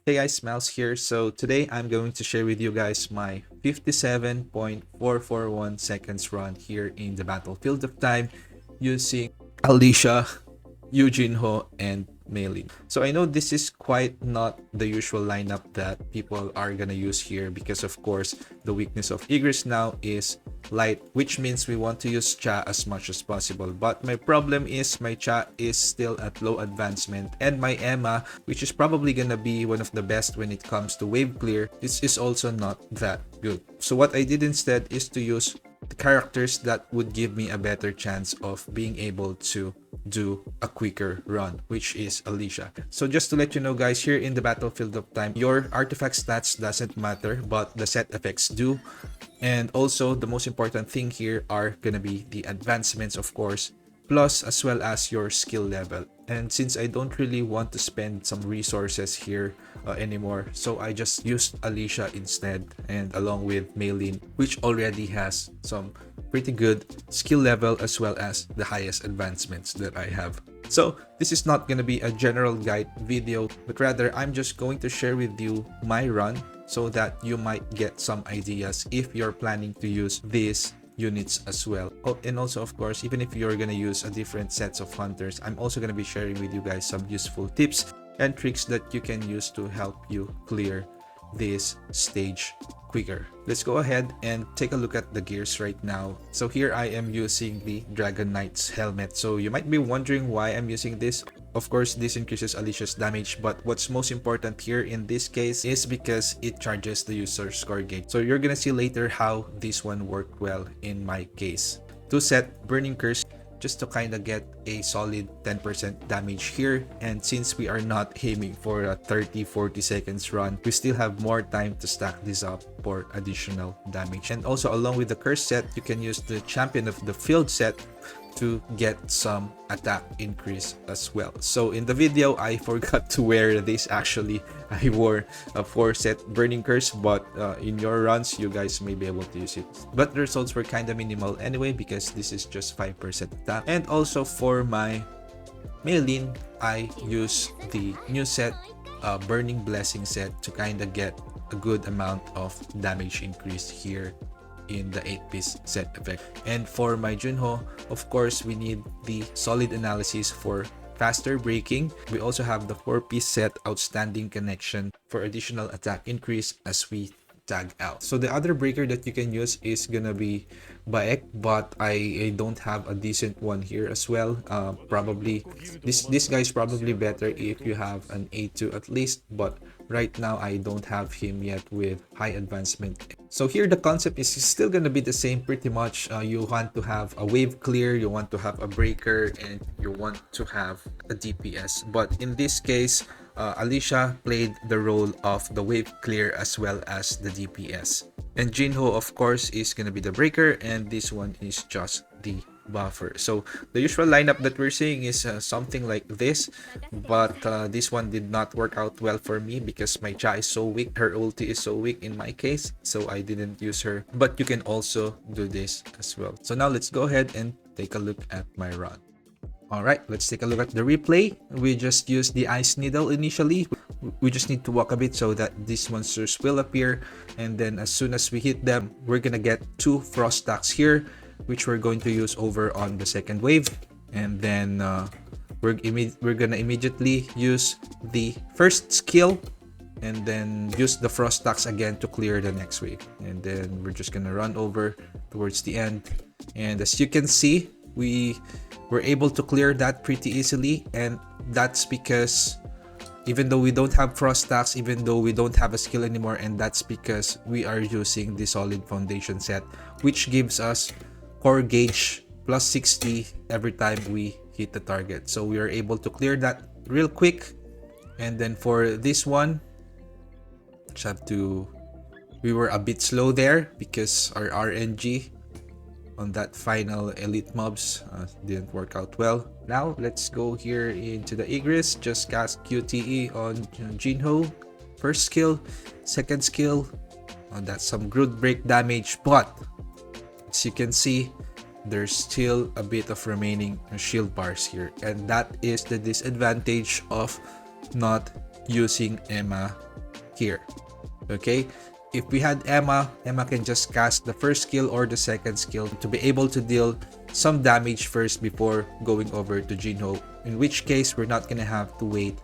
Hey guys, Mouse here. So today I'm going to share with you guys my 57.441 seconds run here in the Battlefield of Time using Alicia, Ho, and Meilin. So I know this is quite not the usual lineup that people are gonna use here because of course the weakness of IGRIS now is light, which means we want to use Cha as much as possible. But my problem is my Cha is still at low advancement, and my Emma, which is probably gonna be one of the best when it comes to wave clear, this is also not that good. So what I did instead is to use the characters that would give me a better chance of being able to do a quicker run, which is Alicia. So just to let you know guys, here in the Battlefield of Time, your artifact stats doesn't matter, but the set effects do. And also the most important thing here are gonna be the advancements, of course, plus as well as your skill level. And since I don't really want to spend some resources here anymore, so I just used Alicia instead, and along with Meilin, which already has some pretty good skill level as well as the highest advancements that I have. So this is not going to be a general guide video, but rather I'm just going to share with you my run so that you might get some ideas if you're planning to use these units as well. Oh, and also of course, even if you're gonna use a different sets of hunters, I'm also gonna be sharing with you guys some useful tips and tricks that you can use to help you clear this stage quicker. Let's go ahead and take a look at the gears right now. So here I am using the Dragon Knight's helmet. So you might be wondering why I'm using this. Of course, this increases Alicia's damage, but what's most important here in this case is because it charges the user's score gauge. So you're gonna see later how this one worked well in my case. To set Burning Curse, just to kind of get a solid 10% damage here, and since we are not aiming for a 30-40 seconds run, we still have more time to stack this up for additional damage. And also along with the curse set, you can use the Champion of the Field set to get some attack increase as well. So in the video I forgot to wear this. Actually I wore a 4-set Burning Curse, but in your runs you guys may be able to use it, but the results were kind of minimal anyway because this is just 5% attack. And also for my Meilin, I use the new set, Burning Blessing set, to kind of get a good amount of damage increase here in the 8-piece set effect. And for my Junho, of course we need the solid analysis for faster breaking. We also have the 4-piece set Outstanding Connection for additional attack increase as we tag out. So the other breaker that you can use is gonna be Baek, but I don't have a decent one here as well. Probably this guy is probably better if you have an A2 at least, but right now I don't have him yet with high advancement. So here the concept is still gonna be the same pretty much. You want to have a wave clear, you want to have a breaker, and you want to have a DPS. But in this case, Alicia played the role of the wave clear as well as the DPS. And Jinho, of course, is gonna be the breaker, and this one is just the buffer. So the usual lineup that we're seeing is something like this, but this one did not work out well for me because my Cha is so weak, her ulti is so weak in my case, so I didn't use her. But you can also do this as well. So now let's go ahead and take a look at my run. Alright, let's take a look at the replay. We just used the Ice Needle initially. We just need to walk a bit so that these monsters will appear, and then as soon as we hit them, we're gonna get 2 Frost stacks here, which we're going to use over on the second wave. And then we're gonna immediately use the first skill and then use the Frost stacks again to clear the next wave. And then we're just gonna run over towards the end, and as you can see, we were able to clear that pretty easily. And that's because even though we don't have Frost stacks, even though we don't have a skill anymore, and that's because we are using the solid foundation set, which gives us core gauge plus 60 every time we hit the target. So we are able to clear that real quick. And then for this one, we were a bit slow there because our RNG on that final elite mobs didn't work out well. Now let's go here into the IGRIS. Just cast QTE on Jinho. First skill, second skill, that's some good break damage, but as you can see, there's still a bit of remaining shield bars here, and that is the disadvantage of not using Emma here. Okay, if we had Emma can just cast the first skill or the second skill to be able to deal some damage first before going over to Jinho, in which case we're not gonna have to wait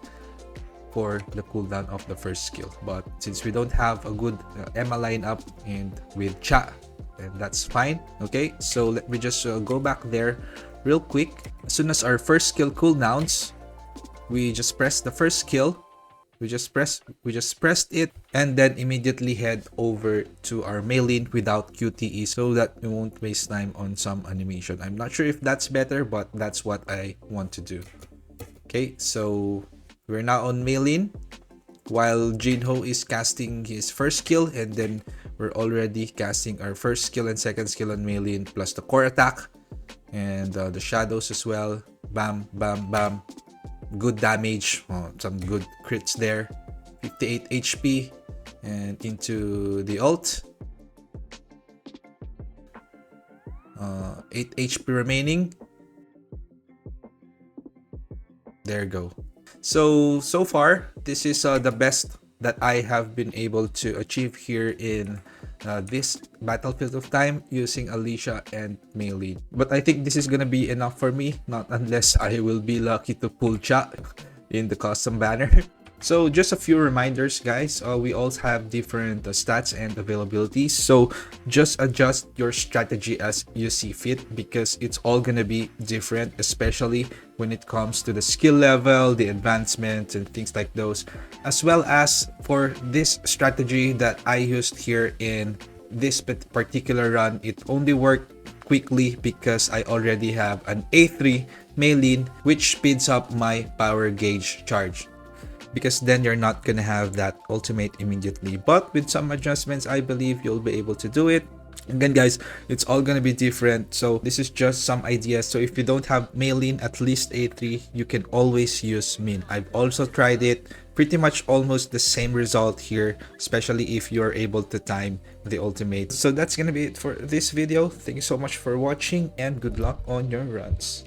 for the cooldown of the first skill. But since we don't have a good Emma lineup and with Cha, and that's fine. Okay, so let me just go back there real quick. As soon as our first skill cooldowns, we just press the first skill. We just pressed it, and then immediately head over to our Meilin without QTE so that we won't waste time on some animation. I'm not sure if that's better, but that's what I want to do. Okay, so we're now on Meilin while Jinho is casting his first skill, and then we're already casting our first skill and second skill on Meilin plus the core attack and the shadows as well. Bam, bam, bam. Good damage, some good crits there. 58 HP and into the ult. 8 HP remaining. There you go. So far, this is the best that I have been able to achieve here in this Battlefield of Time using Alicia and Melee. But I think this is gonna be enough for me, not unless I will be lucky to pull Cha in the custom banner. So just a few reminders, guys. We also have different stats and availabilities, so just adjust your strategy as you see fit, because it's all gonna be different, especially when it comes to the skill level, the advancement, and things like those. As well as for this strategy that I used here in this particular run, it only worked quickly because I already have an A3 Meilin, which speeds up my power gauge charge, because then you're not gonna have that ultimate immediately. But with some adjustments, I believe you'll be able to do it. Again, guys, it's all gonna be different, so this is just some ideas. So if you don't have Meilin, at least A3, you can always use Min. I've also tried it, pretty much almost the same result here, especially if you're able to time the ultimate. So that's gonna be it for this video. Thank you so much for watching, and good luck on your runs.